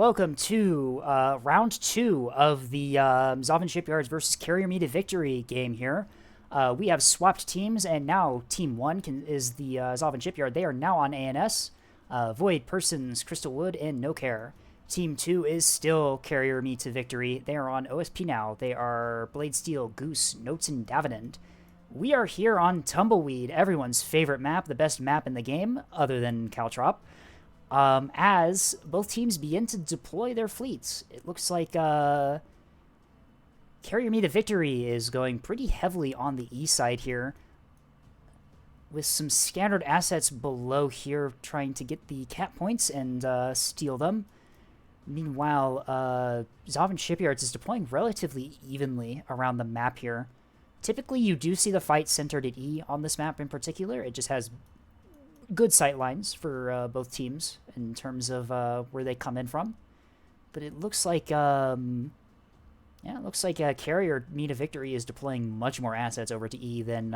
Welcome to round 2 of the ZOVN Shipyards versus Carrier Me to Victory game here. We have swapped teams, and now Team 1 is the ZOVN Shipyard. They are now on ANS. Void, Persons, Crystal Wood, and No Care. Team 2 is still Carrier Me to Victory. They are on OSP now. They are Blade Steel, Goose, Notes, and Davenant. We are here on Tumbleweed, everyone's favorite map, the best map in the game, other than Caltrop. As both teams begin to deploy their fleets. It looks like Carrier Me to Victory is going pretty heavily on the E side here, with some scattered assets below here trying to get the cap points and steal them. Meanwhile, ZOVN Shipyards is deploying relatively evenly around the map here. Typically, you do see the fight centered at E on this map in particular. It just has good sight lines for both teams in terms of where they come in from. But it looks like, Carrier Me to Victory is deploying much more assets over to E than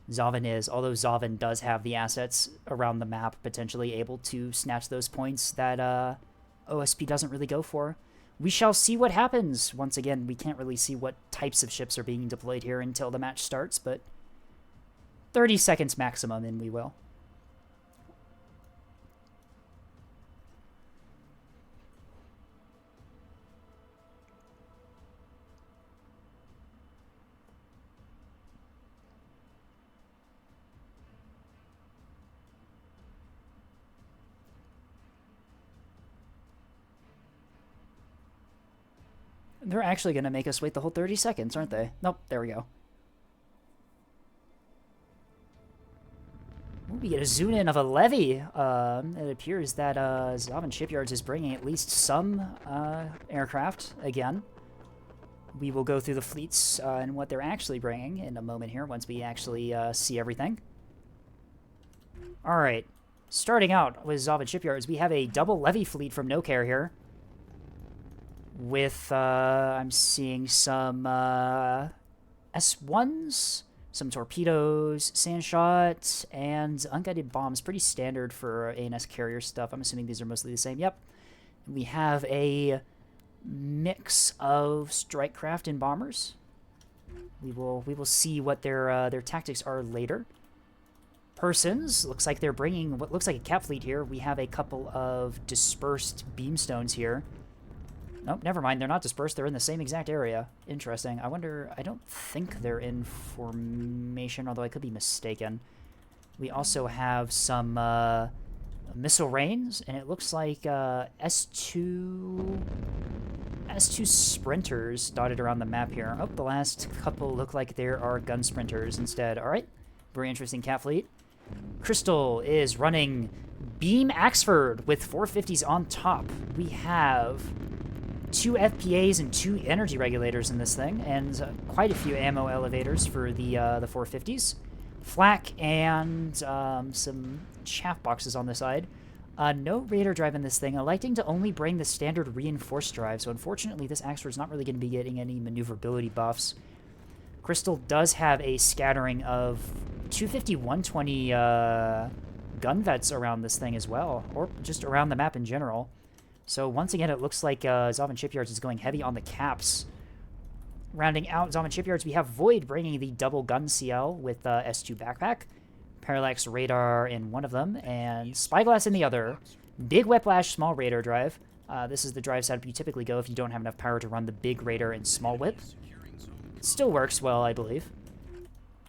ZOVN is, although ZOVN does have the assets around the map potentially able to snatch those points that OSP doesn't really go for. We shall see what happens. Once again, we can't really see what types of ships are being deployed here until the match starts, but 30 seconds maximum, and we will. They're actually going to make us wait the whole 30 seconds, aren't they? Nope, there we go. Ooh, we get a zoom in of a levy. It appears that ZOVN Shipyards is bringing at least some aircraft again. We will go through the fleets and what they're actually bringing in a moment here once we actually see everything. All right, starting out with ZOVN Shipyards, we have a double levy fleet from No Care here. With, I'm seeing some S1s, some torpedoes, sandshot, and unguided bombs. Pretty standard for ANS carrier stuff. I'm assuming these are mostly the same. Yep. We have a mix of strike craft and bombers. We will see what their tactics are later. Persons, looks like they're bringing what looks like a cap fleet here. We have a couple of dispersed beamstones here. Nope, never mind. They're not dispersed. They're in the same exact area. Interesting. I wonder... I don't think they're in formation, although I could be mistaken. We also have some missile rains, and it looks like S2 sprinters dotted around the map here. Oh, the last couple look like there are gun sprinters instead. All right. Very interesting cat fleet. Crystal is running Beam Axford with 450s on top. We have 2 FPAs and 2 energy regulators in this thing, and quite a few ammo elevators for the 450s. Flak and some chaff boxes on the side. No radar drive in this thing, electing to only bring the standard reinforced drive, so unfortunately this Axford's not really going to be getting any maneuverability buffs. Crystal does have a scattering of 250, 120 gun vets around this thing as well, or just around the map in general. So once again, it looks like ZOVN Shipyards is going heavy on the caps. Rounding out ZOVN Shipyards, we have Void bringing the double gun CL with S2 backpack, parallax radar in one of them, and spyglass in the other. Big whiplash, small radar drive. This is the drive setup you typically go if you don't have enough power to run the big radar and small whip. It still works well, I believe.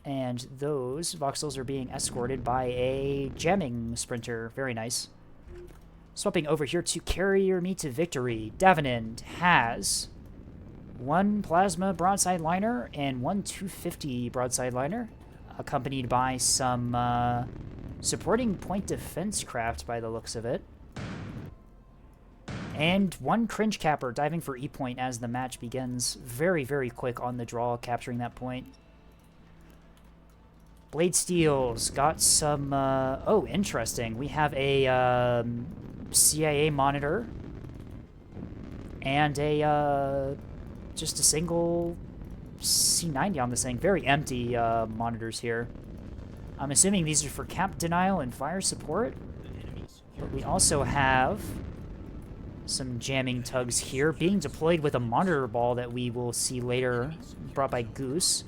And those voxels are being escorted by a jamming sprinter. Very nice. Swapping over here to Carrier Me to Victory, Davenant has 1 plasma broadside liner and 1 250 broadside liner, accompanied by some supporting point defense craft by the looks of it. And 1 cringe capper diving for E point as the match begins. Very, very quick on the draw, capturing that point. Blade Steel's got some... oh, interesting. We have a CIA monitor and a just a single C90 on this thing. Very empty monitors here. I'm assuming these are for cap denial and fire support. But we also have Some jamming tugs here, being deployed with a monitor ball that we will see later, brought by Goose.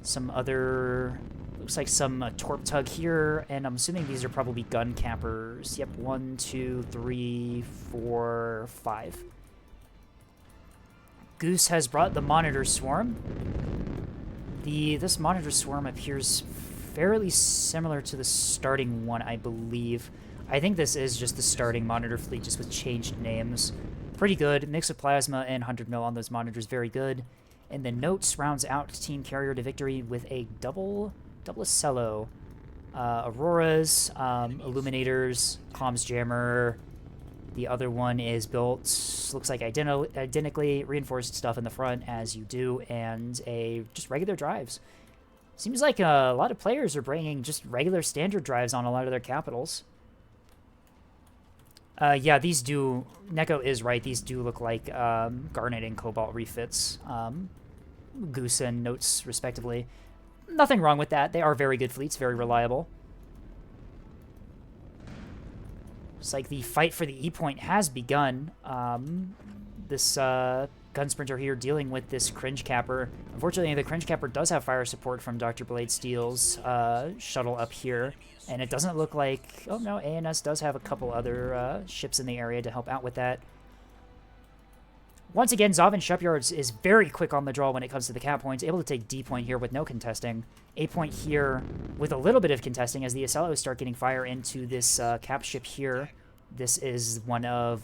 Some other, looks like some torp tug here, and I'm assuming these are probably gun cappers. Yep, 1, 2, 3, 4, 5. Goose has brought the monitor swarm. This monitor swarm appears fairly similar to the starting one, I believe. I think this is just the starting monitor fleet, just with changed names. Pretty good. Mix of plasma and 100 mil on those monitors, very good. And the Notes rounds out Team Carrier to victory with a double Acello. Auroras, Illuminators, Comms Jammer. The other one is built, looks like identically reinforced stuff in the front, as you do, and just regular drives. Seems like a lot of players are bringing just regular standard drives on a lot of their capitals. Yeah, these do... Neko is right. These do look like Garnet and Cobalt refits. Goose and Notes, respectively. Nothing wrong with that. They are very good fleets, very reliable. It's like the fight for the E-point has begun. This gun sprinter here dealing with this Cringe Capper. Unfortunately, the Cringe Capper does have fire support from Dr. Blade Steel's shuttle up here. And it doesn't look like... Oh, no, ANS does have a couple other ships in the area to help out with that. Once again, ZOVN Shipyards is very quick on the draw when it comes to the cap points, able to take D point here with no contesting. A point here with a little bit of contesting as the Acellos start getting fire into this cap ship here. This is one of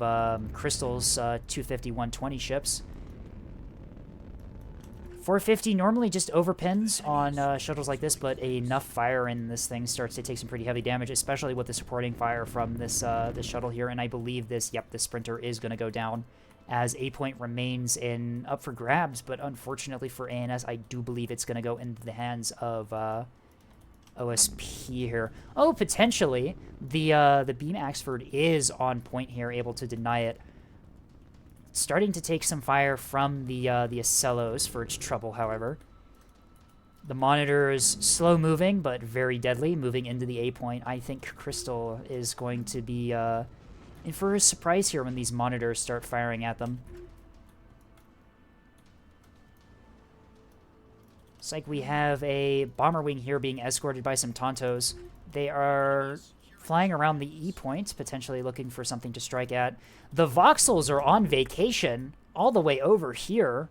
Crystal's 250, 120 ships. 450 normally just overpins on shuttles like this, but enough fire in this thing starts to take some pretty heavy damage, especially with the supporting fire from this shuttle here. And I believe this Sprinter is going to go down as A point remains up for grabs, but unfortunately for ANS, I do believe it's going to go into the hands of OSP here. Oh, potentially. The Beam Axford is on point here, able to deny it. Starting to take some fire from the Acellos for its trouble, however. The monitor is slow moving, but very deadly, moving into the A point. I think Crystal is going to be in for a surprise here when these monitors start firing at them. It's like we have a bomber wing here being escorted by some Tontos. They are flying around the E point, potentially looking for something to strike at. The Voxels are on vacation all the way over here,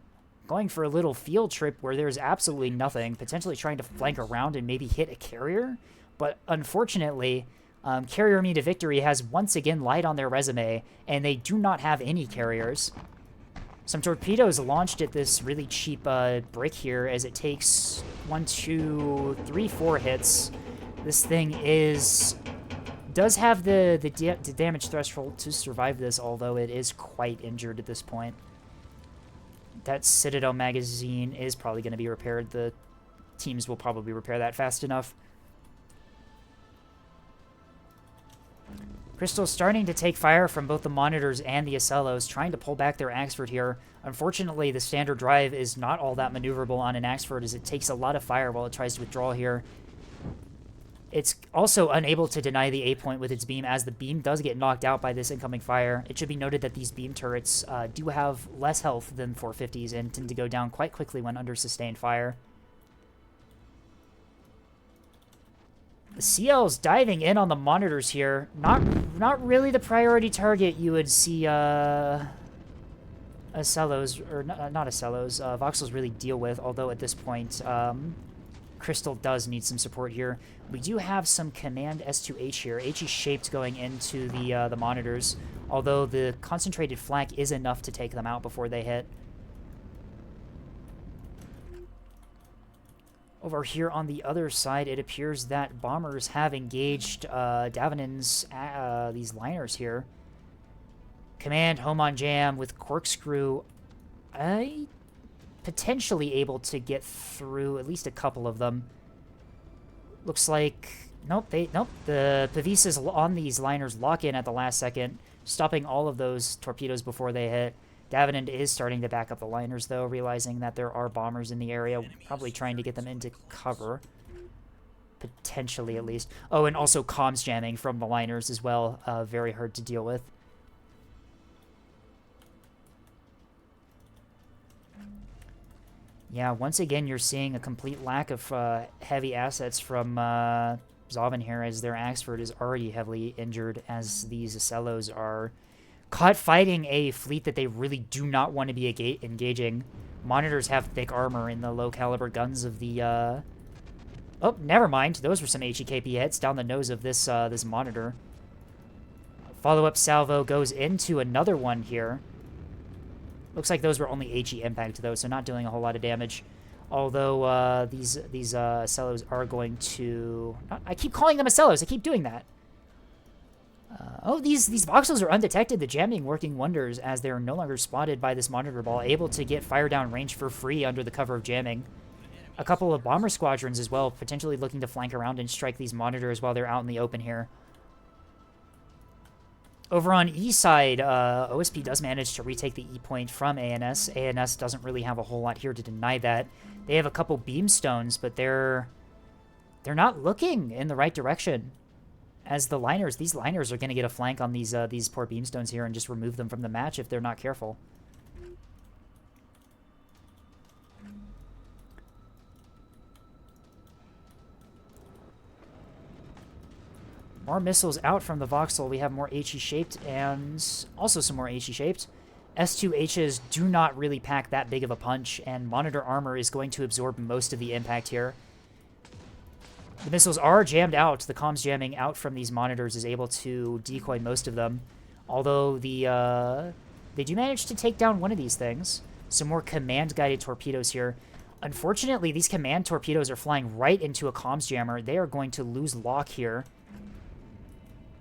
going for a little field trip where there's absolutely nothing, potentially trying to flank around and maybe hit a carrier. But unfortunately, Carrier Me to Victory has once again lied on their resume, and they do not have any carriers. Some torpedoes launched at this really cheap brick here as it takes 1, 2, 3, 4 hits. This thing does have the damage threshold to survive this, although it is quite injured at this point. That Citadel magazine is probably going to be repaired. The teams will probably repair that fast enough. Crystal's starting to take fire from both the monitors and the Acellos, trying to pull back their Axford here. Unfortunately, the standard drive is not all that maneuverable on an Axford, as it takes a lot of fire while it tries to withdraw here. It's also unable to deny the A point with its beam, as the beam does get knocked out by this incoming fire. It should be noted that these beam turrets do have less health than 450s and tend to go down quite quickly when under sustained fire. The CL's diving in on the monitors here. Not really the priority target you would see Acellos, or not Acellos, Voxels really deal with, although at this point Crystal does need some support here. We do have some Command S2H here. H is shaped going into the monitors, although the concentrated flak is enough to take them out before they hit. Over here on the other side, it appears that bombers have engaged Davenon's these liners here. Command home on jam with Corkscrew. Potentially able to get through at least a couple of them. Looks like nope. The Pavisas on these liners lock in at the last second, stopping all of those torpedoes before they hit. Davenant is starting to back up the liners, though, realizing that there are bombers in the area, probably trying to get them into cover. Potentially, at least. Oh, and also comms jamming from the liners as well. Very hard to deal with. Yeah, once again, you're seeing a complete lack of heavy assets from ZOVN here, as their Axford is already heavily injured, as these Acellos are caught fighting a fleet that they really do not want to be engaging. Monitors have thick armor in the low-caliber guns of the... Oh, never mind. Those were some HEKP hits down the nose of this this monitor. Follow-up salvo goes into another one here. Looks like those were only HE impact, though, so not doing a whole lot of damage. Although these Acellos are going to... I keep calling them Acellos. I keep doing that. Oh, these voxels are undetected. The jamming working wonders, as they are no longer spotted by this monitor ball, able to get fire down range for free under the cover of jamming. A couple of bomber squadrons as well, potentially looking to flank around and strike these monitors while they're out in the open here. Over on E side, OSP does manage to retake the E point from ANS. ANS doesn't really have a whole lot here to deny that. They have a couple beamstones, but they're not looking in the right direction. As the liners, these liners are going to get a flank on these poor beamstones here and just remove them from the match if they're not careful. More missiles out from the voxel. We have more HE-shaped and also some more HE-shaped. S2Hs do not really pack that big of a punch, and monitor armor is going to absorb most of the impact here. The missiles are jammed out. The comms jamming out from these monitors is able to decoy most of them. Although they do manage to take down one of these things. Some more command-guided torpedoes here. Unfortunately, these command torpedoes are flying right into a comms jammer. They are going to lose lock here.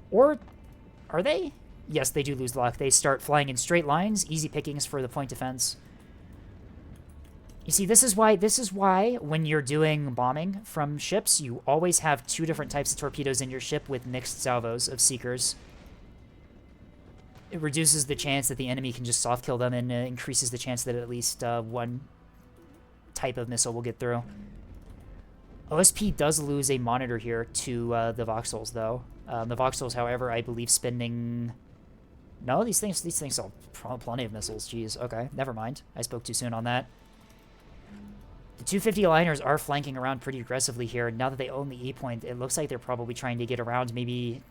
Or are they? Yes, they do lose lock. They start flying in straight lines. Easy pickings for the point defense. You see, this is why when you're doing bombing from ships, you always have two different types of torpedoes in your ship with mixed salvos of seekers. It reduces the chance that the enemy can just soft kill them and increases the chance that at least one type of missile will get through. OSP does lose a monitor here to the voxels, though. The voxels, however, I believe spending... No, these things sell plenty of missiles. Jeez, okay, never mind. I spoke too soon on that. The 250 liners are flanking around pretty aggressively here. Now that they own the E point, it looks like they're probably trying to get around, maybe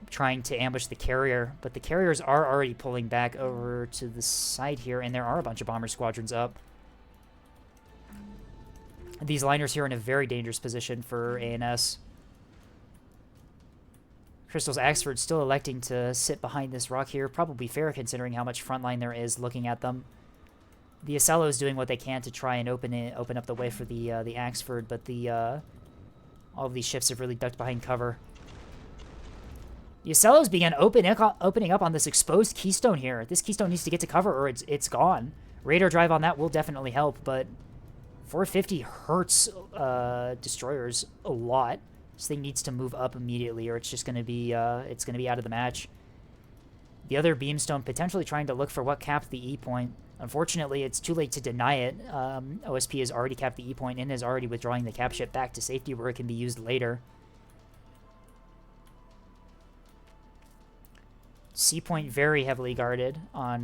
trying to ambush the carrier. But the carriers are already pulling back over to the side here, and there are a bunch of bomber squadrons up. These liners here are in a very dangerous position for ANS. Crystal's Axford still electing to sit behind this rock here. Probably fair considering how much front line there is looking at them. The Acello's doing what they can to try and open up the way for the Axford, but all of these ships have really ducked behind cover. The Acello's began opening up on this exposed keystone here. This keystone needs to get to cover or it's gone. Radar drive on that will definitely help, but 450 hurts destroyers a lot. This thing needs to move up immediately, or it's just going to be out of the match. The other beamstone potentially trying to look for what capped the E point. Unfortunately, it's too late to deny it. OSP has already capped the E point and is already withdrawing the cap ship back to safety where it can be used later. C point very heavily guarded on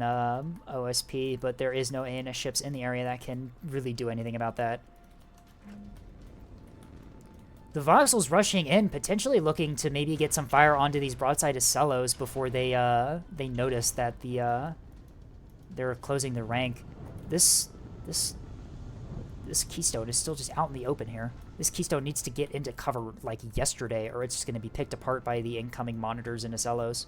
OSP, but there is no ANS ships in the area that can really do anything about that. The voxels rushing in, potentially looking to maybe get some fire onto these broadside Acellos before they notice that they're closing the rank. This keystone is still just out in the open here. This keystone needs to get into cover like yesterday, or it's just going to be picked apart by the incoming monitors and Acellos.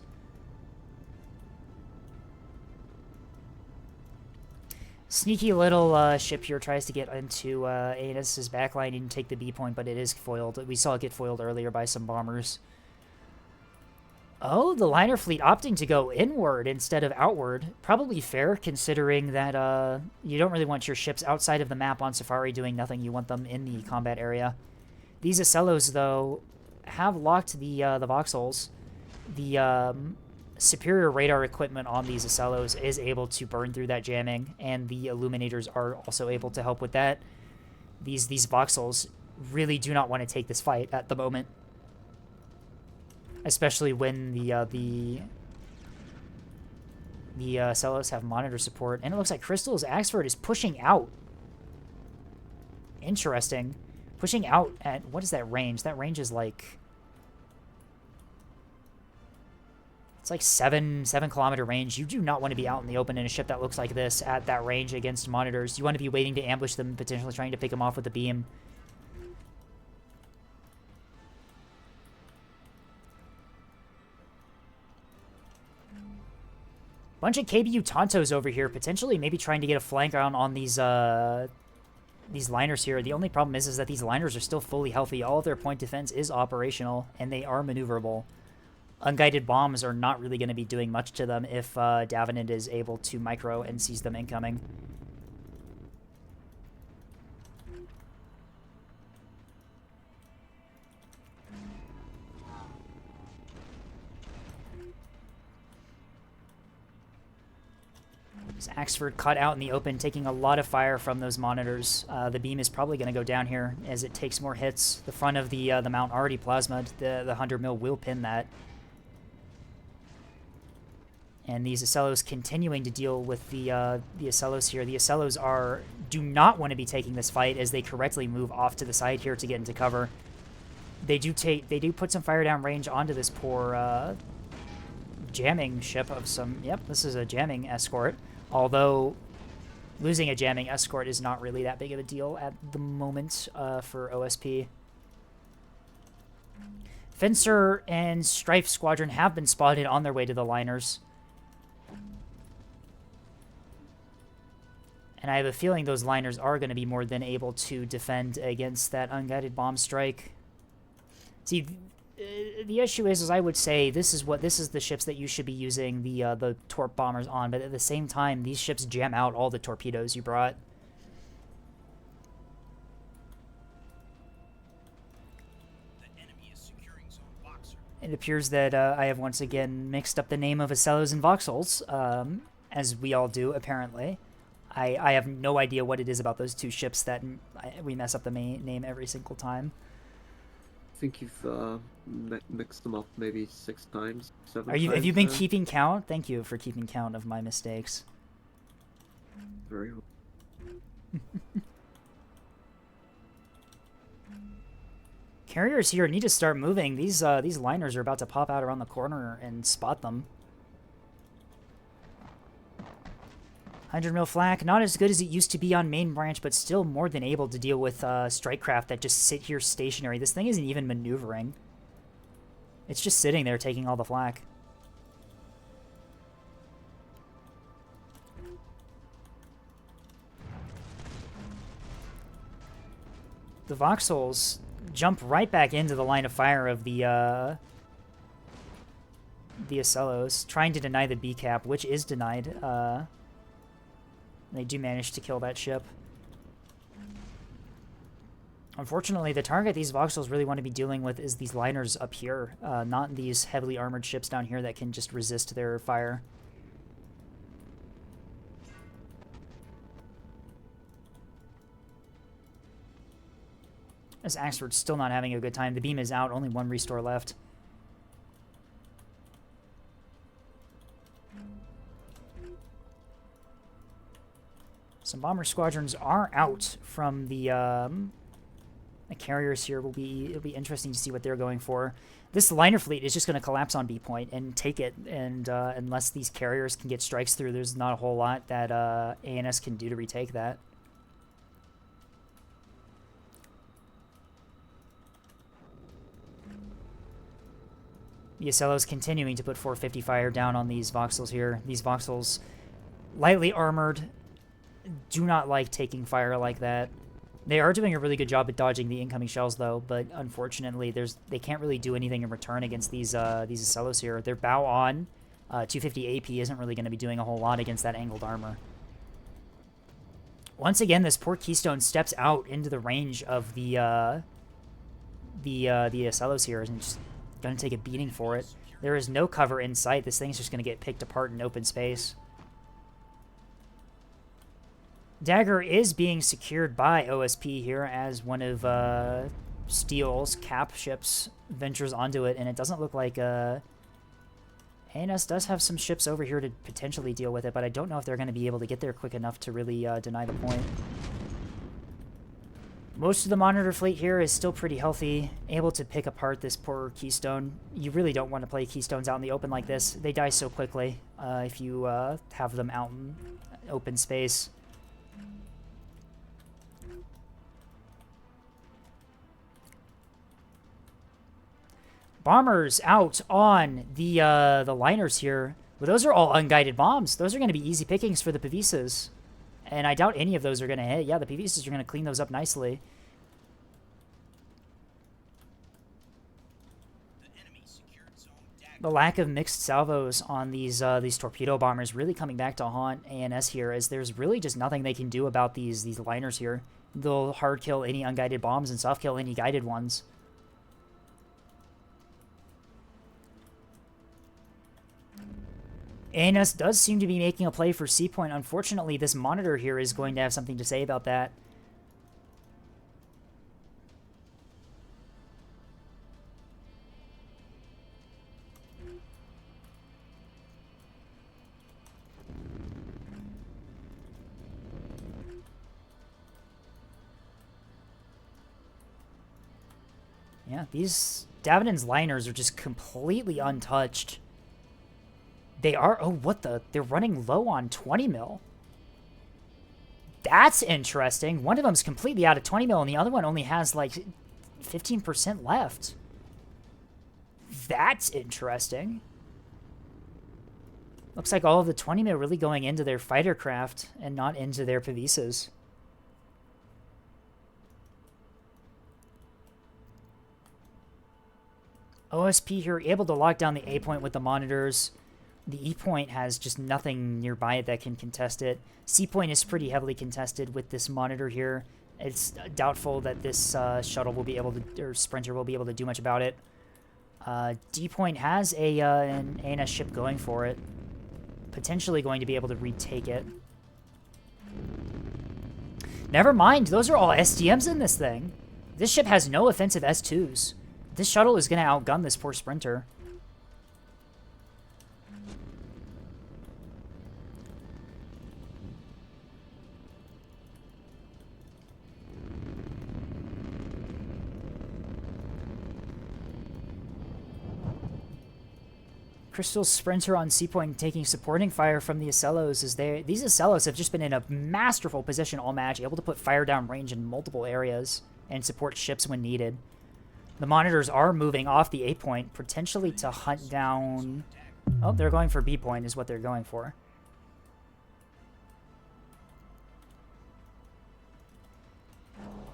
Sneaky little ship here tries to get into ANS's backline and take the B point, but it is foiled. We saw it get foiled earlier by some bombers. Oh, the liner fleet opting to go inward instead of outward. Probably fair, considering that you don't really want your ships outside of the map on Safari doing nothing. You want them in the combat area. These Acellos, though, have locked the voxels. The superior radar equipment on these Acellos is able to burn through that jamming, and the illuminators are also able to help with that. These voxels really do not want to take this fight at the moment, especially when the Acellos have monitor support, and it looks like Crystal's Axford is pushing out. Interesting. Pushing out at, what is that range? That range is like... It's like 7-kilometer range. You do not want to be out in the open in a ship that looks like this at that range against monitors. You want to be waiting to ambush them, potentially trying to pick them off with a beam. Bunch of KBU Tontos over here, potentially maybe trying to get a flank on these liners here. The only problem is that these liners are still fully healthy. All of their point defense is operational, and they are maneuverable. Unguided bombs are not really going to be doing much to them if ZOVN is able to micro and seize them incoming. Axford caught out in the open, taking a lot of fire from those monitors. The beam is probably going to go down here as it takes more hits. The front of the mount already plasma'd. The 100 mil will pin that. And these Acellos continuing to deal with the Acellos here. The Acellos do not want to be taking this fight as they correctly move off to the side here to get into cover. They do put some fire down range onto this poor jamming ship of some... Yep, this is a jamming escort. Although losing a jamming escort is not really that big of a deal at the moment for OSP. Fencer and Strife Squadron have been spotted on their way to the liners. And I have a feeling those liners are going to be more than able to defend against that unguided bomb strike. See, the issue is I would say this is the ships that you should be using the torp bombers on, but at the same time, these ships jam out all the torpedoes you brought. The enemy is securing zone Boxer. It appears that I have once again mixed up the name of Acellos and Voxels, as we all do, apparently. I have no idea what it is about those two ships that we mess up the name every single time. I think you've mixed them up maybe 6 times, 7 Have times. you been keeping count? Thank you for keeping count of my mistakes. Very well. Carriers here need to start moving. These liners are about to pop out around the corner and spot them. 100 mil flak, not as good as it used to be on main branch, but still more than able to deal with strike craft that just sit here stationary. This thing isn't even maneuvering. It's just sitting there taking all the flak. The Voxels jump right back into the line of fire of the Acellos, trying to deny the B cap, which is denied. They do manage to kill that ship. Unfortunately, the target these Voxels really want to be dealing with is these liners up here, not these heavily armored ships down here that can just resist their fire. As Axford's still not having a good time. The beam is out, only 1 restore left. Some bomber squadrons are out from the carriers here. It'll be interesting to see what they're going for. This liner fleet is just going to collapse on B point and take it, and unless these carriers can get strikes through, there's not a whole lot that ANS can do to retake that. The Acellos continuing to put 450 fire down on these Voxels here. These Voxels, lightly armored, do not like taking fire like that. They are doing a really good job at dodging the incoming shells, though, but unfortunately, they can't really do anything in return against these Acellos here. Their bow on 250 AP isn't really going to be doing a whole lot against that angled armor. Once again, this poor Keystone steps out into the range of the Acellos here and just going to take a beating for it. There is no cover in sight. This thing's just going to get picked apart in open space. Dagger is being secured by OSP here as one of Steel's cap ships ventures onto it, and it doesn't look like ANS does have some ships over here to potentially deal with it, but I don't know if they're going to be able to get there quick enough to really deny the point. Most of the monitor fleet here is still pretty healthy, able to pick apart this poor Keystone. You really don't want to play Keystones out in the open like this. They die so quickly if you have them out in open space. Bombers out on the liners here. Well, those are all unguided bombs. Those are going to be easy pickings for the Pavisas. And I doubt any of those are going to hit. Yeah, the Pavisas are going to clean those up nicely. The lack of mixed salvos on these torpedo bombers really coming back to haunt ANS here, as there's really just nothing they can do about these liners here. They'll hard kill any unguided bombs and soft kill any guided ones. ANS does seem to be making a play for C point. Unfortunately, this monitor here is going to have something to say about that. Yeah, these Davenon's liners are just completely untouched. They are... Oh, what the... They're running low on 20 mil. That's interesting. One of them's completely out of 20 mil, and the other one only has, like, 15% left. That's interesting. Looks like all of the 20 mil really going into their fighter craft and not into their Pavisas. OSP here able to lock down the A point with the monitors. The E point has just nothing nearby it that can contest it. C point is pretty heavily contested with this monitor here. It's doubtful that this shuttle will be able to, or Sprinter will be able to do much about it. D point has an ANS ship going for it. Potentially going to be able to retake it. Never mind, those are all SDMs in this thing. This ship has no offensive S2s. This shuttle is going to outgun this poor Sprinter. Crystal Sprinter on C point taking supporting fire from the Acellos as these Acellos have just been in a masterful position all match, able to put fire down range in multiple areas and support ships when needed. The monitors are moving off the A point, potentially to hunt down... Oh, they're going for B point is what they're going for.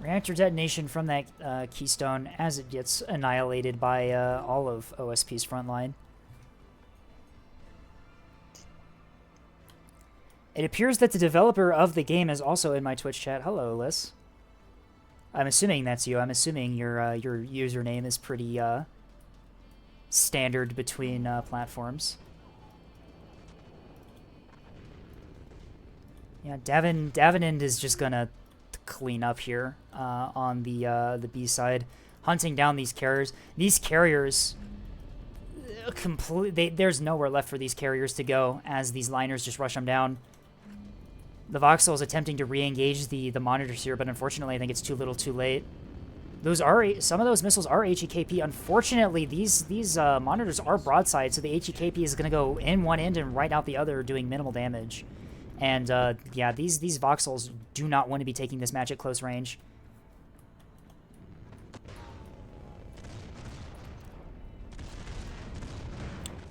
Reactor detonation from that Keystone as it gets annihilated by all of OSP's front line. It appears that the developer of the game is also in my Twitch chat. Hello, Liz. I'm assuming that's you. I'm assuming your username is pretty standard between platforms. Yeah, Davenant is just gonna clean up here on the B side, hunting down these carriers. These carriers, there's nowhere left for these carriers to go as these liners just rush them down. The Voxel is attempting to re-engage the monitors here, but unfortunately I think it's too little too late. Some of those missiles are HEKP. Unfortunately, these monitors are broadside, so the HEKP is going to go in one end and right out the other, doing minimal damage. And yeah, these Voxels do not want to be taking this match at close range.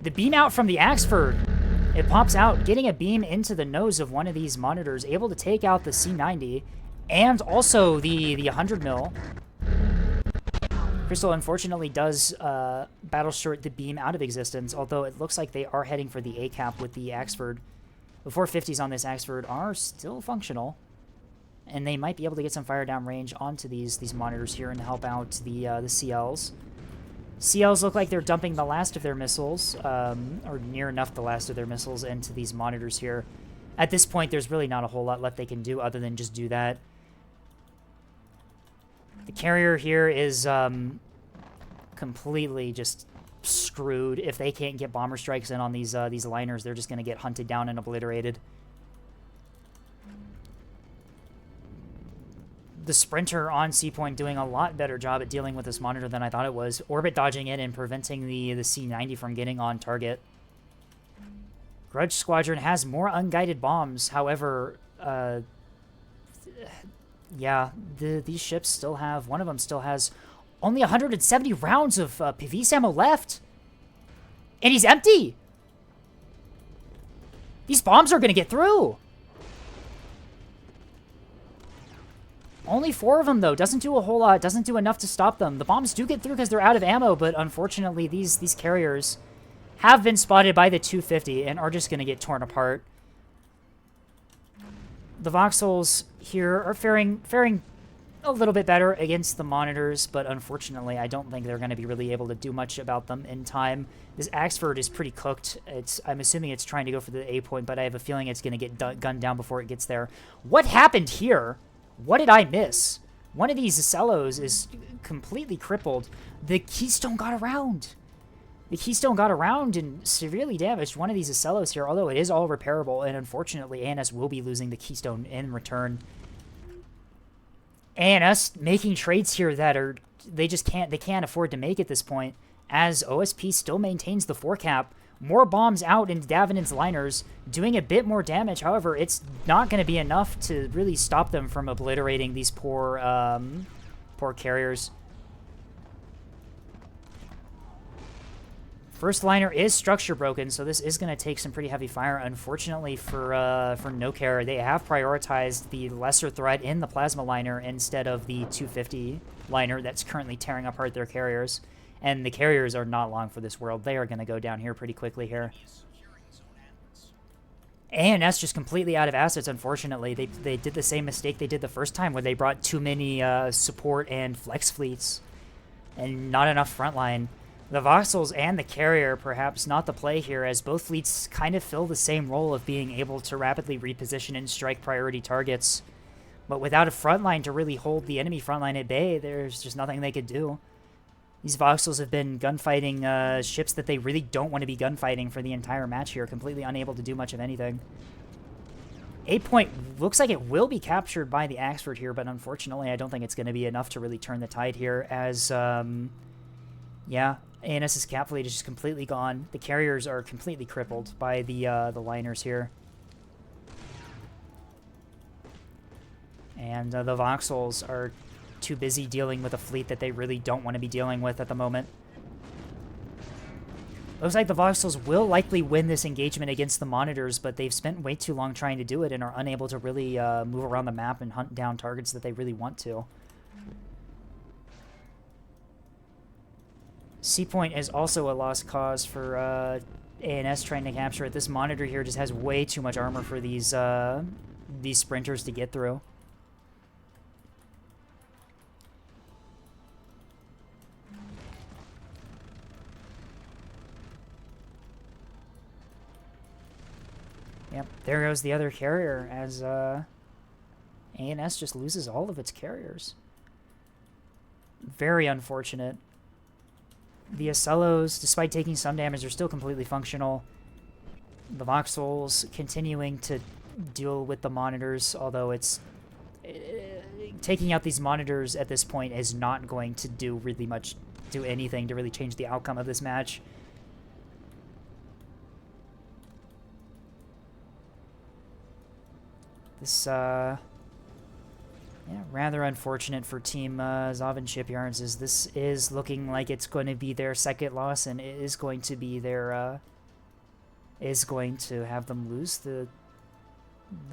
The beam out from the Axford. It pops out, getting a beam into the nose of one of these monitors, able to take out the C90 and also the 100 mil. Crystal unfortunately does battle short the beam out of existence, although it looks like they are heading for the A-cap with the Axford. The 450s on this Axford are still functional, and they might be able to get some fire down range onto these monitors here and help out the CLs. CLs look like they're dumping the last of their missiles, or near enough the last of their missiles into these monitors here. At this point, there's really not a whole lot left they can do other than just do that. The carrier here is completely just screwed. If they can't get bomber strikes in on these liners, they're just going to get hunted down and obliterated. the sprinter on C point doing a lot better job at dealing with this monitor than I thought it was. Orbit dodging it and preventing the C-90 from getting on target. Grudge Squadron has more unguided bombs. However, yeah, these ships still have... One of them still has only 170 rounds of PVS ammo left. And he's empty! These bombs are going to get through! Only 4 of them, though. Doesn't do a whole lot. Doesn't do enough to stop them. The bombs do get through because they're out of ammo, but unfortunately, these carriers have been spotted by the 250 and are just going to get torn apart. The voxels here are faring a little bit better against the monitors, but unfortunately, I don't think they're going to be really able to do much about them in time. This Axford is pretty cooked. I'm assuming it's trying to go for the A point, but I have a feeling it's going to get gunned down before it gets there. What happened here? What did I miss? One of these Zellos is completely crippled. The Keystone got around. The Keystone got around and severely damaged one of these Zellos here, although it is all repairable, and unfortunately, ANS will be losing the Keystone in return. ANS making trades here that are... They can't afford to make at this point, as OSP still maintains the 4 cap. More bombs out into Davenant's liners, doing a bit more damage. However, it's not going to be enough to really stop them from obliterating these poor carriers. First liner is structure broken, so this is going to take some pretty heavy fire. Unfortunately for No Care, they have prioritized the lesser threat in the plasma liner instead of the 250 liner that's currently tearing apart their carriers. And the carriers are not long for this world. They are going to go down here pretty quickly here. ANS just completely out of assets, unfortunately. They did the same mistake they did the first time, where they brought too many support and flex fleets and not enough frontline. The Voxels and the carrier, perhaps not the play here, as both fleets kind of fill the same role of being able to rapidly reposition and strike priority targets. But without a frontline to really hold the enemy frontline at bay, there's just nothing they could do. These Voxels have been gunfighting ships that they really don't want to be gunfighting for the entire match here, completely unable to do much of anything. 8 point looks like it will be captured by the Axford here, but unfortunately I don't think it's going to be enough to really turn the tide here, as, yeah, ANS's cap fleet is just completely gone. The carriers are completely crippled by the liners here. And the Voxels are too busy dealing with a fleet that they really don't want to be dealing with at the moment. Looks like the Voxels will likely win this engagement against the monitors, but they've spent way too long trying to do it and are unable to really move around the map and hunt down targets that they really want to. C point is also a lost cause for ANS trying to capture it. This monitor here just has way too much armor for these sprinters to get through. Yep, there goes the other carrier, as ANS just loses all of its carriers. Very unfortunate. The Acellos, despite taking some damage, are still completely functional. The Voxels continuing to deal with the monitors, although it's... taking out these monitors at this point is not going to do anything to really change the outcome of this match. This, yeah, rather unfortunate for Team ZOVN Shipyards, as this is looking like it's going to be their second loss, and it is going to be their, is going to have them lose the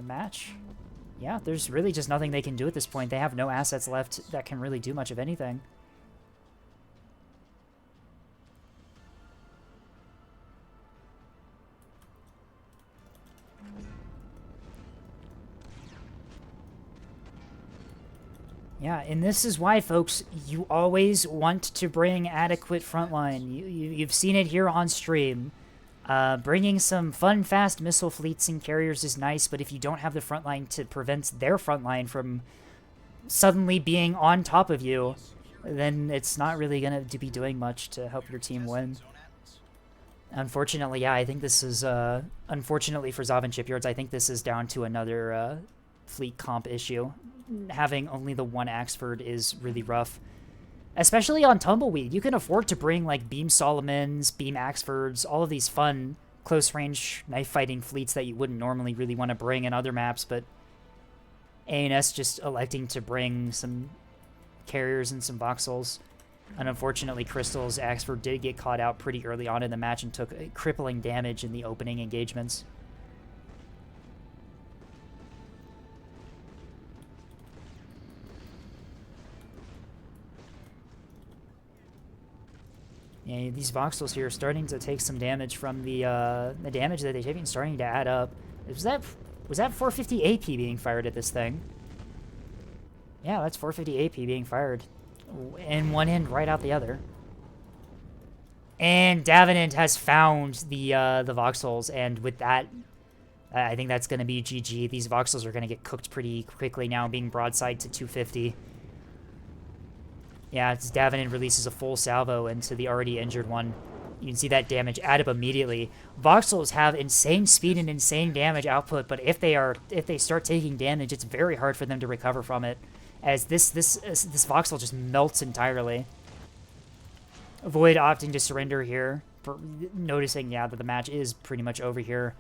match. Yeah, there's really just nothing they can do at this point. They have no assets left that can really do much of anything. Yeah, and this is why, folks, you always want to bring adequate frontline. You've seen it here on stream. Bringing some fun, fast missile fleets and carriers is nice, but if you don't have the frontline to prevent their frontline from suddenly being on top of you, then it's not really going to be doing much to help your team win. Unfortunately, yeah, I think this is, unfortunately for ZOVN Shipyards, I think this is down to another fleet comp issue. Having only the one Axford is really rough. Especially on Tumbleweed, you can afford to bring like Beam Solomons, Beam Axfords, all of these fun close-range knife-fighting fleets that you wouldn't normally really want to bring in other maps, but ANS just electing to bring some carriers and some voxels. And unfortunately, Crystal's Axford did get caught out pretty early on in the match and took crippling damage in the opening engagements. Yeah, these voxels here are starting to take some damage from the damage that they're taking, starting to add up. Was that 450 AP being fired at this thing? Yeah, that's 450 AP being fired. In one end, right out the other. And Davenant has found the voxels, and with that, I think that's going to be GG. These voxels are going to get cooked pretty quickly now, being broadside to 250. Yeah, it's Davenant releases a full salvo into the already injured one. You can see that damage add up immediately. Voxels have insane speed and insane damage output, but if they start taking damage, it's very hard for them to recover from it, as this voxel just melts entirely. Void opting to surrender here, noticing, yeah, that the match is pretty much over here.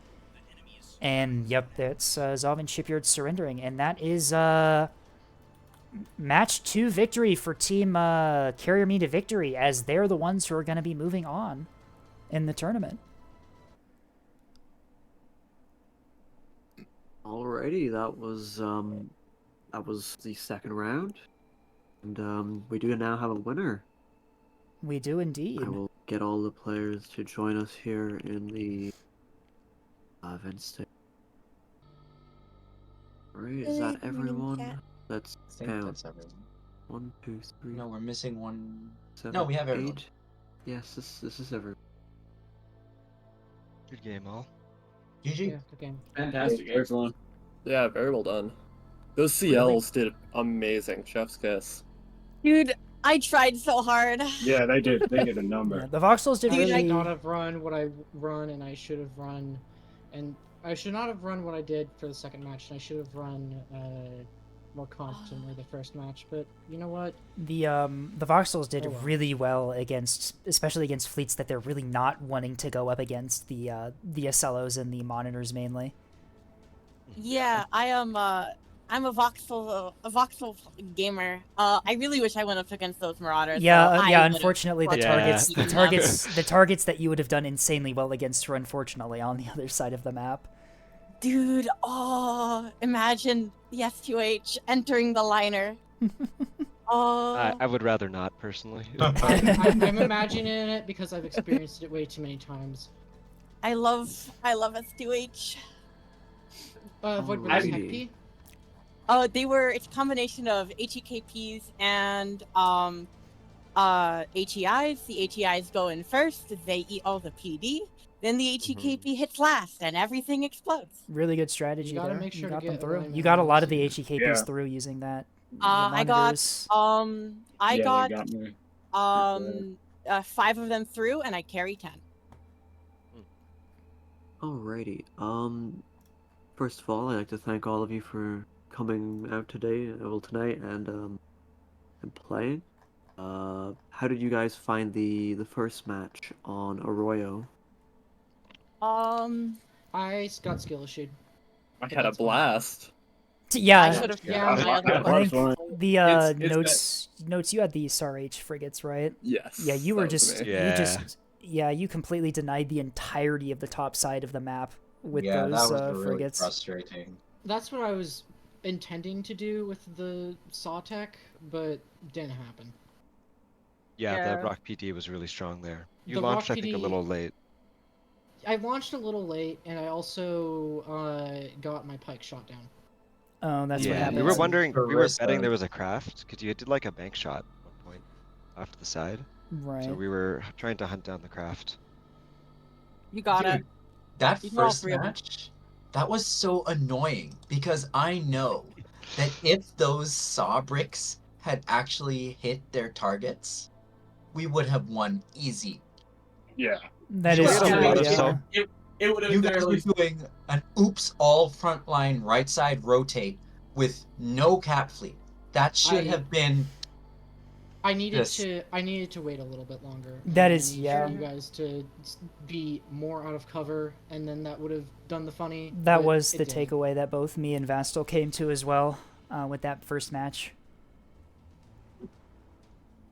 And yep, that's ZOVN Shipyards surrendering, and that is match 2 victory for Team Carrier Me to victory, as they're the ones who are going to be moving on in the tournament. Alrighty, that was the second round, and we do now have a winner. We do indeed. I will get all the players to join us here in the event stage. Alright, is that everyone? Let's I think count. that's everyone. 1, 2, 3. No, we're missing one. 7, No, we have everyone. 8. Yes, this is everyone. Good game, all. GG. Yeah, good game. Fantastic, everyone. Yeah, very well done. Those CLs did amazing. Chef's kiss. Dude, I tried so hard. Yeah, they did. They did a Yeah, number. the voxels did I really... should not have run what I run, and I should have run, and I should not have run what I did for the second match, and I should have run more confidently the first match. But you know what? The voxels did Oh, well. really well against, especially against fleets that they're really not wanting to go up against, the Acellos and the monitors mainly. Yeah, I'm a voxel gamer. I really wish I went up against those marauders. Yeah, so yeah. I would've Unfortunately, the fucking targets, the beaten them. targets, the targets that you would have done insanely well against were unfortunately on the other side of the map. Dude, oh, imagine the S2H entering the liner. Oh, I would rather not, personally. I'm imagining it because I've experienced it way too many times. I love S2H. Void Brothers Alrighty. Hack P? It's a combination of HEKPs and HEIs. The HEIs go in first, they eat all the PD, then the HEKP hits last, and everything explodes. Really good strategy You gotta there. make sure you to got them get through. alignment You got a on lot the of the scene. HEKPs Yeah. through using that. The I got monitors. They me. 5 of them through, and I carry 10. Alrighty. First of all, I'd like to thank all of you for coming out tonight, and playing. How did you guys find the first match on Arroyo? I got skill issued. I had a blast. Yeah, I should have Yeah, my I other think one. the It's notes you had the SRH frigates, right? Yes. Yeah, you were that was just me. you completely denied the entirety of the top side of the map with Yeah, those that was really frigates. frustrating. That's what I was intending to do with the Sawtech, but didn't happen. Yeah, Yeah. the Rock PT was really strong there. You The launched, Rock I think, a PD little late. I launched a little late, and I also got my pike shot down. Oh, that's what Yeah, happened. we were wondering, we were Carissa. betting there was a craft, because you did like a bank shot at one point off to the side. Right. So we were trying to hunt down the craft. You got it. Dude, that You can all first three of them. match, that was so annoying because I know that if those saw bricks had actually hit their targets, we would have won easy. Yeah. That You is guys true, were yeah. It would have You guys were barely. doing an oops all frontline right side rotate with no cap fleet. That should I- have been I needed Yes. to wait a little bit longer. That I is- need yeah. for you guys to be more out of cover, and then that would have done the funny. That but was it the didn't. takeaway that both me and Vastal came to as well with that first match.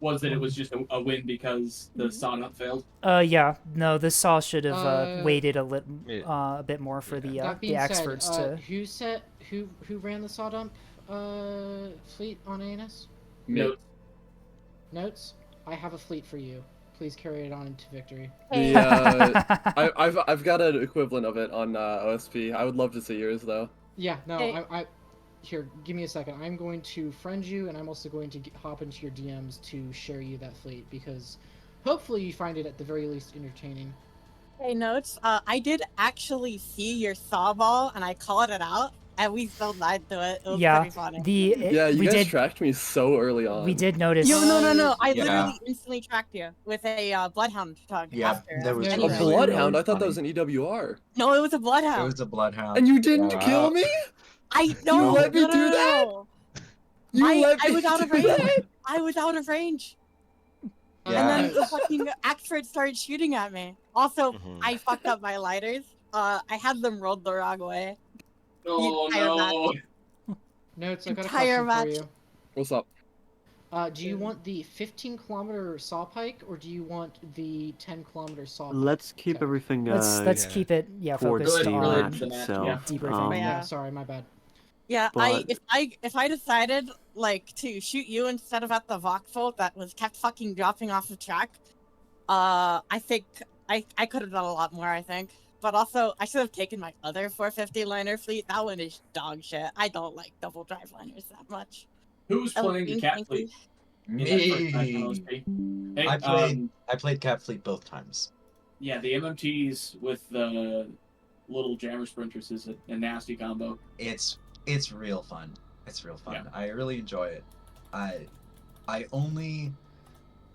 Was that it was just a win because the sauna failed? Yeah, no, the Saw should have waited Yeah. a bit more for Yeah. That the being said, experts to. who ran the saw dump fleet on ANS? No. Notes. I have a fleet for you. Please carry it on into victory. Hey, I've got an equivalent of it on OSP. I would love to see yours though. Yeah, no, Hey. I here, give me a second. I'm going to friend you, and I'm also going to hop into your DMs to share you that fleet because hopefully you find it at the very least entertaining. hey, Notes. I did actually see your saw ball, and I called it out, and we still died to it. It was Yeah, pretty funny. Yeah, you we guys did tracked me so early on. we did notice. Yo, no. I Yeah. literally instantly tracked you with a bloodhound tug Yeah, after. there was No, A Anyway. really- bloodhound? I thought that funny. was an EWR. No, it was a It bloodhound. was a bloodhound. And you didn't Wow. kill me? I know. let me do that? You let I me was out of do range. that? I was out of range. Yeah. And then the fucking Axford started shooting at me. Also, Mhm. I fucked up my lighters. I had them rolled the wrong way. Oh entire no. Notes. I got a Entire question match. for you. What's up? Do you want the 15-kilometer saw pike, or do you want the 10-kilometer saw pike? Let's keep Okay. everything Let's yeah. keep it towards focused the Related on to the match, itself. yeah. debriefing. Yeah. Yeah, sorry, my bad. Yeah, But- if I decided like to shoot you instead of at the Voxel that was kept fucking dropping off the track, I think I could have done a lot more. I think, but also I should have taken my other 450 liner fleet. That one is dog shit. I don't like double drive liners that much. Who was playing the cat Thank you. fleet in that first match on Me. OSP? Hey, I played cap fleet both times. yeah, the MMTs with the little jammer sprinters is a nasty combo. It's real fun. It's real fun. Yeah. I really enjoy it.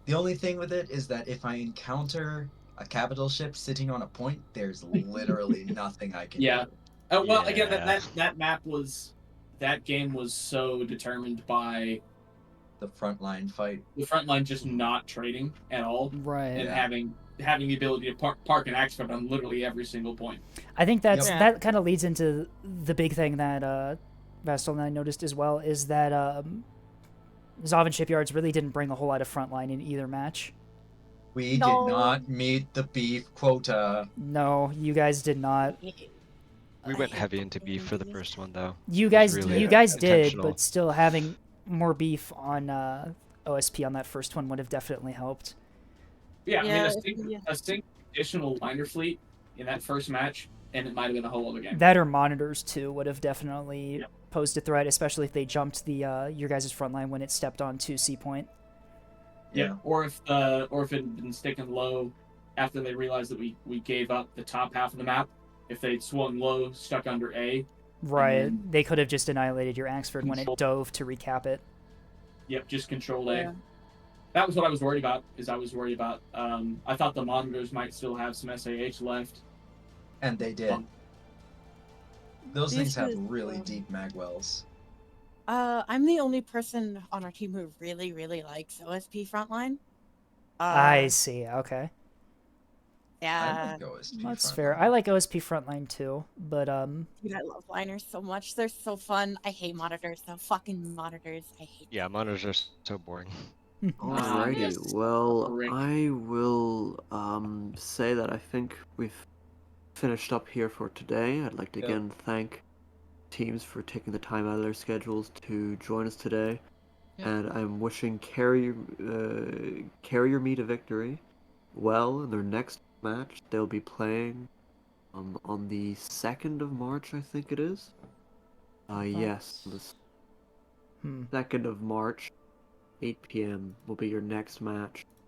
The only thing with it is that if I encounter a capital ship sitting on a point, there's literally nothing I can Yeah. do. Well, again, Yeah. that map was, that game was so determined by The frontline fight. the front line just not trading at all Right. and Yeah. having the ability to park an axe on literally every single point. I think Yep. that kind of leads into the big thing that Vastal and I noticed as well is that ZOVN Shipyards really didn't bring a whole lot of frontline in either match. We No. did not meet the beef quota. No, you guys did not. We went heavy into beef for the first one though. You was guys really you guys did, intentional. but still having more beef on OSP on that first one would have definitely helped. Yeah, I Yeah, mean, a single additional liner fleet in that first match, and it might have been a whole other game. That or monitors too would have definitely Yep. posed a threat, especially if they jumped the your guys' front line when it stepped on to C point. Yeah, or if it had been sticking low after they realized that we gave up the top half of the map. If they'd swung low, stuck under A, Right. then- They could have just annihilated your Axford when it Control- dove to recap it. yep, just control A. Yeah. That was what I was worried about. I thought the monitors might still have some SAH left. And they did. Um, Those This things have is, really deep mag wells. I'm the only person on our team who really, really likes OSP frontline. I see. Okay. I Yeah, like OSP That's frontline. fair. I like OSP frontline too, but dude, I love liners so much. They're so fun. I hate monitors though. Fucking monitors. I hate. Yeah, monitors are so boring. Alrighty, yes. well, Rick. I will say that I think we've finished up here for today. I'd like to Yep. again thank teams for taking the time out of their schedules to join us today. Yep. And I'm wishing Carrier Me to victory well in their next match. They'll be playing on the 2nd of March, I think it is. Yes, the hmm. 2nd of March, 8 p.m. will be your next match.